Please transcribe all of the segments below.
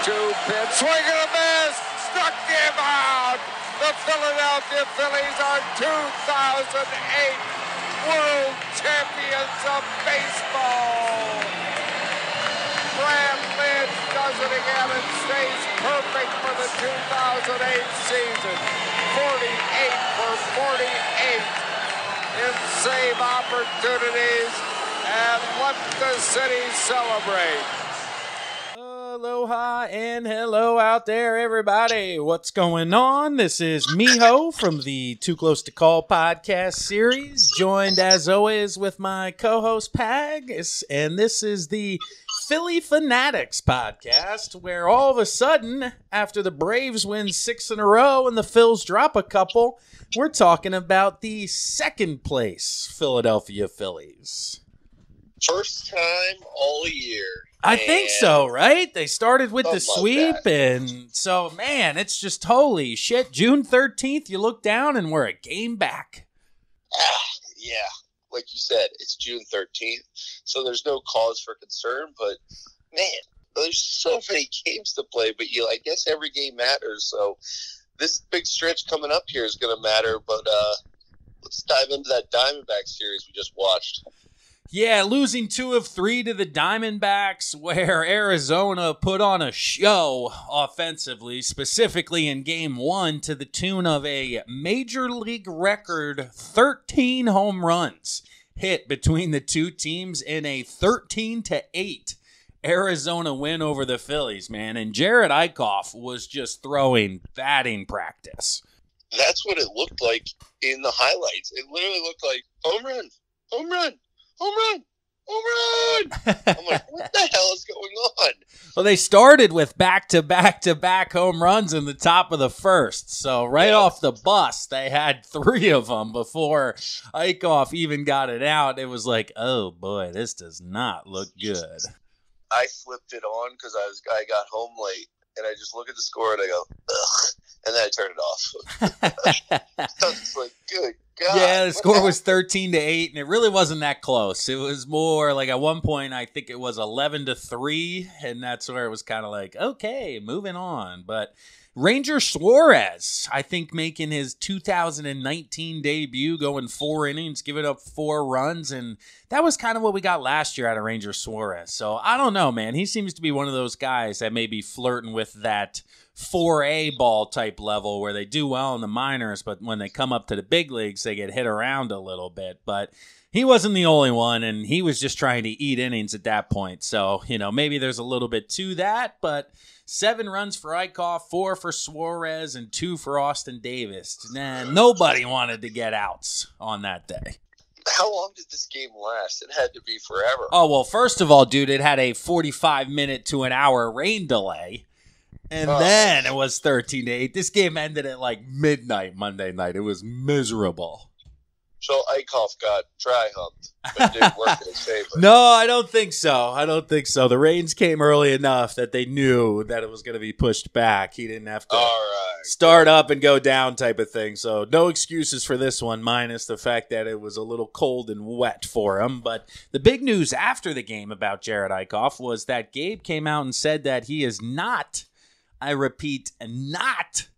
pitch. Swing and a miss. Struck him out. The Philadelphia Phillies are 2008 World Champions of Baseball. Brad Lynch does it again and stays perfect for the 2008 season. 48 for 48 in save opportunities, and let the city celebrate. Aloha and hello out there, everybody. What's going on? This is Miho from the Too Close to Call podcast series, joined as always with my co-host Pag, and this is the Phillies Phanatics podcast, where all of a sudden, after the Braves win 6 in a row and the Phils drop a couple, we're talking about the second place Philadelphia Phillies. First time all year. I think so, right? They started with the sweep, like that. And so, man, it's just holy shit. June 13th, you look down, and we're a game back. Yeah, like you said, it's June 13th, so there's no cause for concern, but, man, there's so many games to play, but I guess every game matters, so this big stretch coming up here is going to matter, but let's dive into that Diamondbacks series we just watched. Yeah, losing 2 of 3 to the Diamondbacks, where Arizona put on a show offensively, specifically in Game 1, to the tune of a Major League record 13 home runs hit between the two teams in a 13-8 Arizona win over the Phillies, man. And Jared Eickoff was just throwing batting practice. That's what it looked like in the highlights. It literally looked like home run, home run. Home run! Home run! I'm like, what the hell is going on? Well, they started with back-to-back home runs in the top of the first. So right off the bus, they had 3 of them before Eickoff even got it out. It was like, oh, boy, this does not look good. I flipped it on because I got home late, and I just look at the score, and I go, ugh, and then I turn it off. I was just like, good God. Yeah, the score was 13-8, and it really wasn't that close. It was more like at one point, I think it was 11-3, and that's where it was kind of like, okay, moving on. But Ranger Suarez, I think, making his 2019 debut, going 4 innings, giving up 4 runs, and that was kind of what we got last year out of Ranger Suarez. So I don't know, man. He seems to be one of those guys that may be flirting with that 4A ball type level where they do well in the minors, but when they come up to the big leagues, they get hit around a little bit. But he wasn't the only one, and he was just trying to eat innings at that point. So, maybe there's a little bit to that, but 7 runs for Eickoff, 4 for Suarez, and 2 for Austin Davis. Nobody wanted to get outs on that day. How long did this game last? It had to be forever. Oh, well, first of all, dude, it had a 45-minute to an hour rain delay. And then it was 13-8. This game ended at like midnight Monday night. It was miserable. So Eickoff got dry humped, but it didn't work in his favor. No, I don't think so. The rains came early enough that they knew that it was going to be pushed back. He didn't have to start up and go down type of thing. So no excuses for this one, minus the fact that it was a little cold and wet for him. But the big news after the game about Jared Eickoff was that Gabe came out and said that he is not, I repeat, not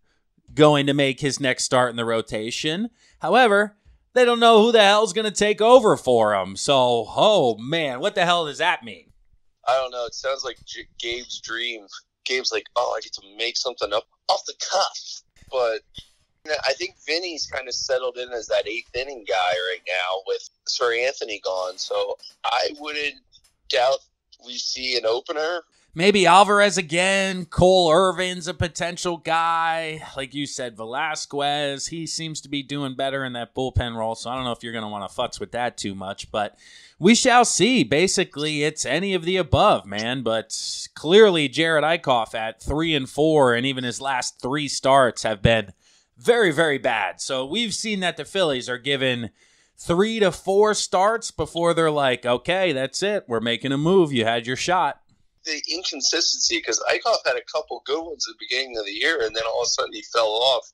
going to make his next start in the rotation. However, they don't know who the hell's going to take over for him. So, oh, man, what the hell does that mean? I don't know. It sounds like Gabe's dream. Gabe's like, I get to make something up off the cuff. But I think Vinny's kind of settled in as that 8th inning guy right now with Sir Anthony gone. So I wouldn't doubt we see an opener. Maybe Alvarez again. Cole Irvin's a potential guy. Like you said, Velasquez, he seems to be doing better in that bullpen role, so I don't know if you're going to want to futz with that too much, but we shall see. Basically, it's any of the above, man, but clearly Jared Eickoff at 3-4, and even his last 3 starts have been very, very bad. So we've seen that the Phillies are given 3 to 4 starts before they're like, okay, that's it. We're making a move. You had your shot. The inconsistency, because Eickoff had a couple good ones at the beginning of the year, and then all of a sudden he fell off.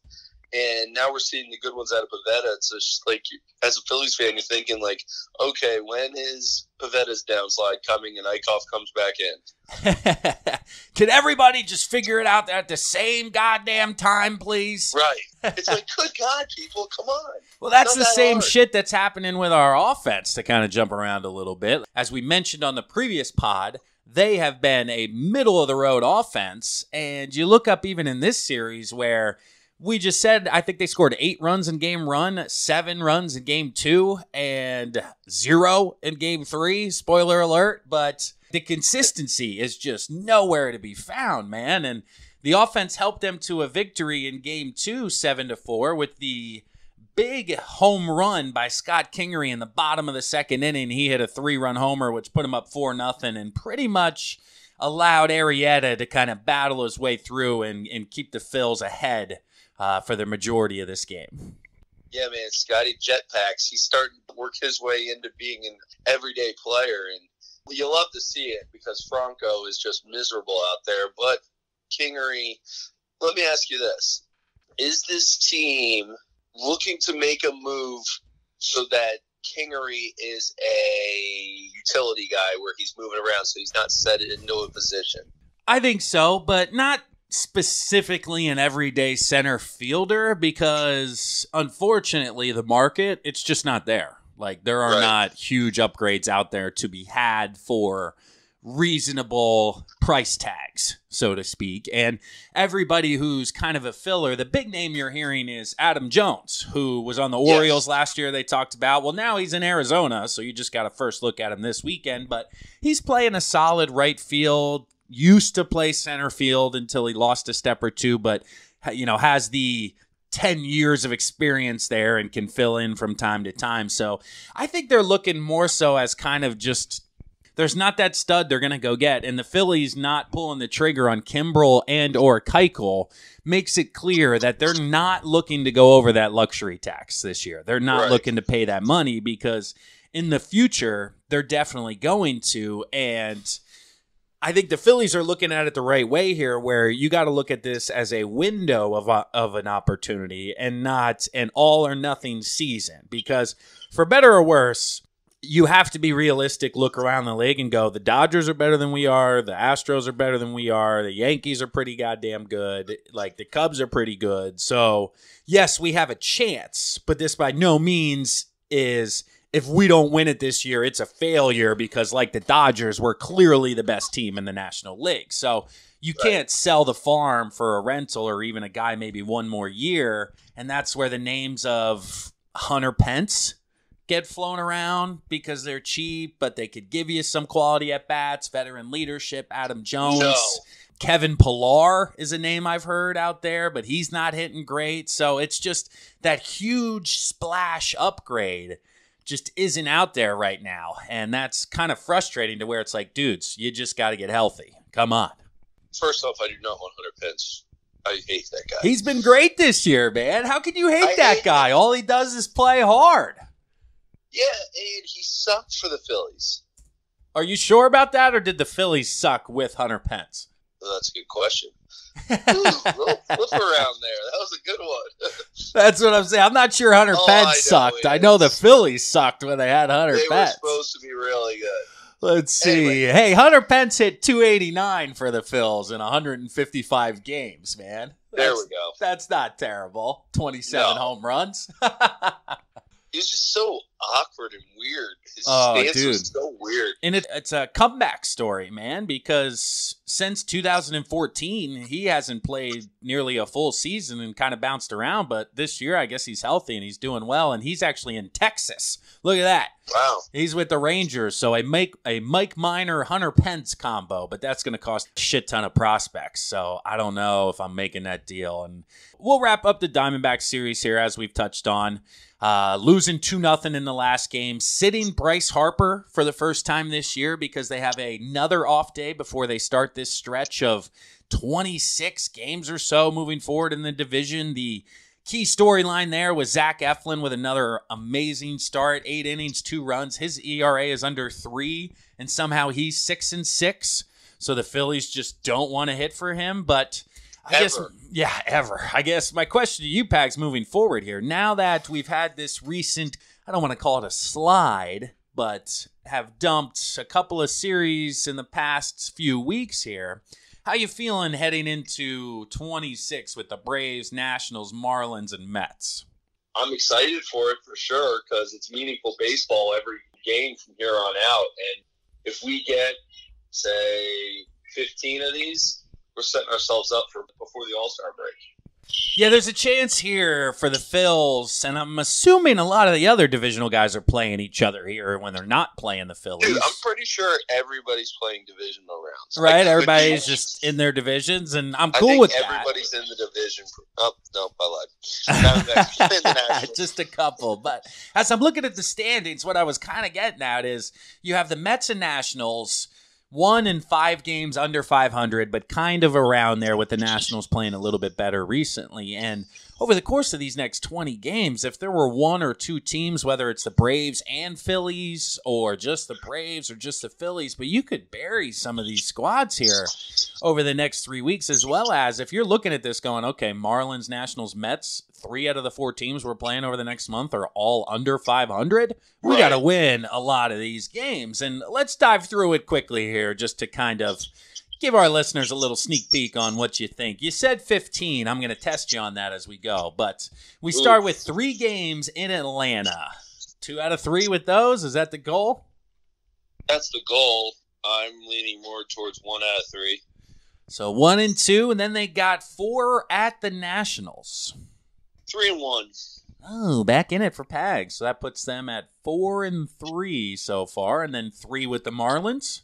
And now we're seeing the good ones out of Pivetta. It's just like, as a Phillies fan, you're thinking like, okay, when is Pavetta's downslide coming and Eickoff comes back in? Can everybody just figure it out at the same goddamn time, please? Right. It's like, good God, people, come on. Well, that's the same hard. shit that's happening with our offense, to kind of jump around a little bit. As we mentioned on the previous pod, they have been a middle-of-the-road offense, and you look up even in this series where we just said, I think they scored 8 runs in game 1, 7 runs in game 2, and 0 in game 3. Spoiler alert. But the consistency is just nowhere to be found, man. And the offense helped them to a victory in game 2, 7-4, with the big home run by Scott Kingery in the bottom of the second inning. He hit a 3-run homer, which put him up 4-0, and pretty much allowed Arrieta to kind of battle his way through and keep the Phils ahead for the majority of this game. Yeah, man, Scotty Jetpacks, he's starting to work his way into being an everyday player, and you love to see it because Franco is just miserable out there. But Kingery, let me ask you this. Is this team looking to make a move so that Kingery is a utility guy where he's moving around so he's not set into a position? I think so, but not specifically an everyday center fielder, because unfortunately the market, it's just not there. Like, there are not huge upgrades out there to be had for reasonable price tags, so to speak. And everybody who's kind of a filler, the big name you're hearing is Adam Jones, who was on the Orioles last year. They talked about, well, now he's in Arizona, so you just got to first look at him this weekend. But he's playing a solid right field, used to play center field until he lost a step or two, but, you know, has the 10 years of experience there and can fill in from time to time. So I think they're looking more so as kind of just, there's not that stud they're going to go get. And the Phillies not pulling the trigger on Kimbrel and or Keuchel makes it clear that they're not looking to go over that luxury tax this year. They're not looking to pay that money, because in the future, they're definitely going to. And I think the Phillies are looking at it the right way here, where you got to look at this as a window of an opportunity and not an all or nothing season. Because for better or worse, you have to be realistic, look around the league and go, the Dodgers are better than we are, the Astros are better than we are, the Yankees are pretty goddamn good, like the Cubs are pretty good. So yes, we have a chance, but this by no means is, if we don't win it this year, it's a failure, because like the Dodgers, we're clearly the best team in the National League. So you can't sell the farm for a rental or even a guy maybe one more year. And that's where the names of Hunter Pence get flown around, because they're cheap, but they could give you some quality at bats, veteran leadership. Adam Jones. Kevin Pillar is a name I've heard out there, but he's not hitting great. So it's just that huge splash upgrade just isn't out there right now. And that's kind of frustrating, to where it's like, dudes, you just got to get healthy. Come on. First off, I do not want Hunter Pence. I hate that guy. He's been great this year, man. How can you hate that guy? All he does is play hard. Yeah, and he sucked for the Phillies. Are you sure about that, or did the Phillies suck with Hunter Pence? Well, that's a good question. Little flip around there. That was a good one. That's what I'm saying. I'm not sure Hunter Pence sucked. I know the Phillies sucked when they had Hunter Pence. They were supposed to be really good. Let's see. Anyway. Hey, Hunter Pence hit 289 for the Phils in 155 games, man. There we go. That's not terrible. 27 home runs. He was just so awkward and weird. His stance was so weird. And it's a comeback story, man, because since 2014, he hasn't played nearly a full season and kind of bounced around. But this year, I guess he's healthy and he's doing well. And he's actually in Texas. Look at that. Wow. He's with the Rangers. So a Mike Minor, Hunter Pence combo. But that's going to cost a shit ton of prospects. So I don't know if I'm making that deal. And we'll wrap up the Diamondbacks series here, as we've touched on. Losing 2-0 in the last game, sitting Bryce Harper for the first time this year, because they have another off day before they start this stretch of 26 games or so moving forward in the division. The key storyline there was Zach Eflin with another amazing start, 8 innings, 2 runs. His ERA is under 3, and somehow he's 6-6. So the Phillies just don't want to hit for him, but Ever. I guess my question to you, Pags, moving forward here, now that we've had this recent, I don't want to call it a slide, but have dumped a couple of series in the past few weeks here, how you feeling heading into 26 with the Braves, Nationals, Marlins, and Mets? I'm excited for it for sure because it's meaningful baseball every game from here on out. And if we get, say, 15 of these, we're setting ourselves up for before the All-Star break. Yeah, there's a chance here for the Phils, and I'm assuming a lot of the other divisional guys are playing each other here when they're not playing the Phillies. Dude, I'm pretty sure everybody's playing divisional rounds. Right, everybody's just in their divisions, and I'm cool with that. Everybody's in the division. Oh, no, I lied. Just a couple. But as I'm looking at the standings, what I was kind of getting at is you have the Mets and Nationals, 1 in 5 games under 500, but kind of around there with the Nationals playing a little bit better recently. And over the course of these next 20 games, if there were 1 or 2 teams, whether it's the Braves and Phillies or just the Braves or just the Phillies, but you could bury some of these squads here over the next 3 weeks, as well as if you're looking at this going, okay, Marlins, Nationals, Mets, 3 out of the 4 teams we're playing over the next month are all under 500. We got to win a lot of these games. And let's dive through it quickly here just to kind of give our listeners a little sneak peek on what you think. You said 15. I'm going to test you on that as we go. But we start with 3 games in Atlanta. 2 out of 3 with those. Is that the goal? That's the goal. I'm leaning more towards 1 out of 3. So 1 and 2, and then they got 4 at the Nationals. 3 and 1. Oh, back in it for Pags. So that puts them at 4 and 3 so far, and then 3 with the Marlins.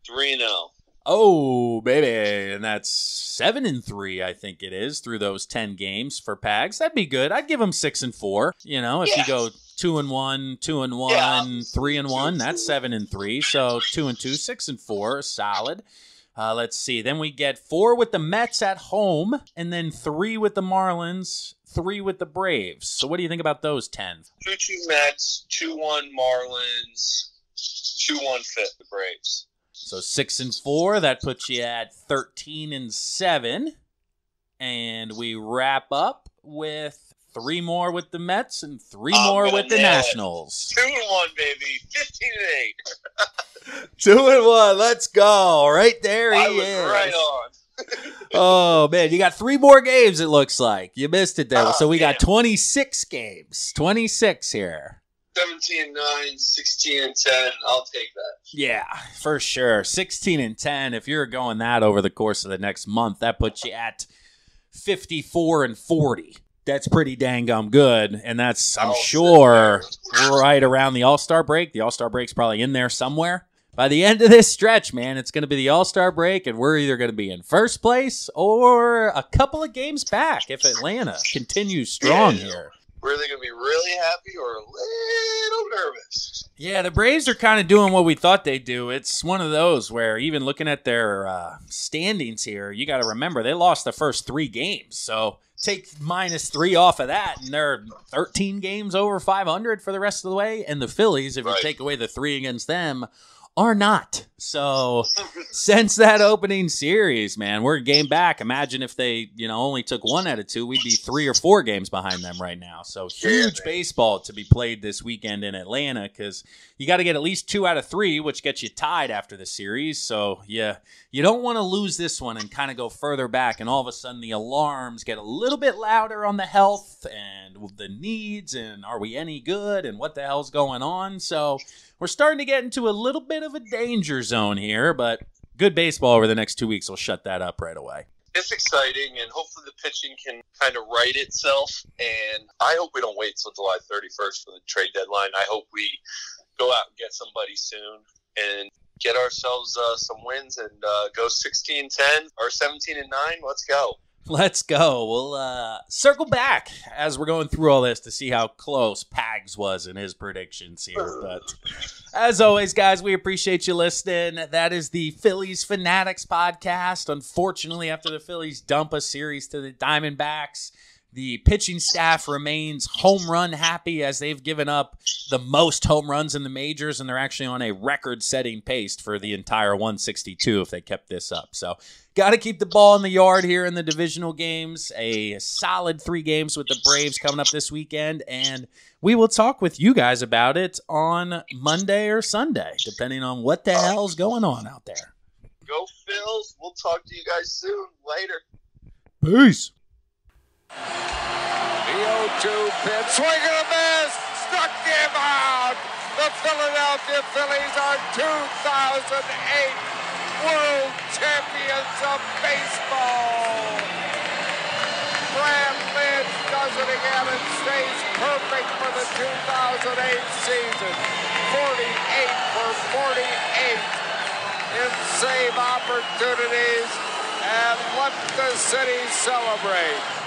3 and 0. Oh, baby, and that's 7 and 3, I think it is, through those 10 games for Pags. That'd be good. I'd give them 6 and 4. You know, if you go 2 and 1, 2 and 1, 3 and 1, that's 7 and 3. So 2 and 2, 6 and 4, solid. Let's see. Then we get 4 with the Mets at home, and then 3 with the Marlins, 3 with the Braves. So what do you think about those 10? 2-2 Mets, 2-1 Marlins, 2-1 Fit the Braves. So 6 and 4, that puts you at 13 and 7. And we wrap up with 3 more with the Mets and 3 more with the Nationals. 2 and 1, baby. 15 and 8. 2 and 1, let's go. Right there he is. Right on. Oh, man, you got 3 more games, it looks like. You missed it there. So we got 26 games. 26 here. 17 and 9, 16 and 10. I'll take that. Yeah, for sure. 16 and 10. If you're going that over the course of the next month, that puts you at 54 and 40. That's pretty dang gum good, and that's, I'm sure, right around the All-Star break. The All-Star break's probably in there somewhere. By the end of this stretch, man, it's going to be the All-Star break, and we're either going to be in first place or a couple of games back if Atlanta continues strong here. We're either going to be really happy or a little nervous. Yeah, the Braves are kind of doing what we thought they'd do. It's one of those where even looking at their standings here, you got to remember they lost the first 3 games. So take -3 off of that, and they're 13 games over 500 for the rest of the way. And the Phillies, if you take away the 3 against them, are not. So since that opening series, man, we're a game back. Imagine if they, only took 1 out of 2, we'd be 3 or 4 games behind them right now. So huge baseball to be played this weekend in Atlanta because you got to get at least 2 out of 3, which gets you tied after the series. So yeah, you don't want to lose this one and kind of go further back, and all of a sudden the alarms get a little bit louder on the health and the needs and are we any good and what the hell's going on. So we're starting to get into a little bit of a danger zone here, but good baseball over the next 2 weeks will shut that up right away. It's exciting, and hopefully the pitching can kind of right itself, and I hope we don't wait till July 31st for the trade deadline. I hope we go out and get somebody soon and get ourselves some wins and go 16-10 or 17-9. Let's go. Let's go. We'll circle back as we're going through all this to see how close Pags was in his predictions here. But as always, guys, we appreciate you listening. That is the Phillies Phanatics podcast. Unfortunately, after the Phillies dump a series to the Diamondbacks, The pitching staff remains home run happy as they've given up the most home runs in the majors, and they're actually on a record-setting pace for the entire 162 if they kept this up. So got to keep the ball in the yard here in the divisional games. A solid 3 games with the Braves coming up this weekend, and we will talk with you guys about it on Monday or Sunday, depending on what the hell's going on out there. Go Phils. We'll talk to you guys soon. Later. Peace. The 0-2 pitch, swing and a miss, struck him out. The Philadelphia Phillies are 2008 World Champions of Baseball. Brad Lynch does it again and stays perfect for the 2008 season. 48 for 48 in save opportunities, and let the city celebrate.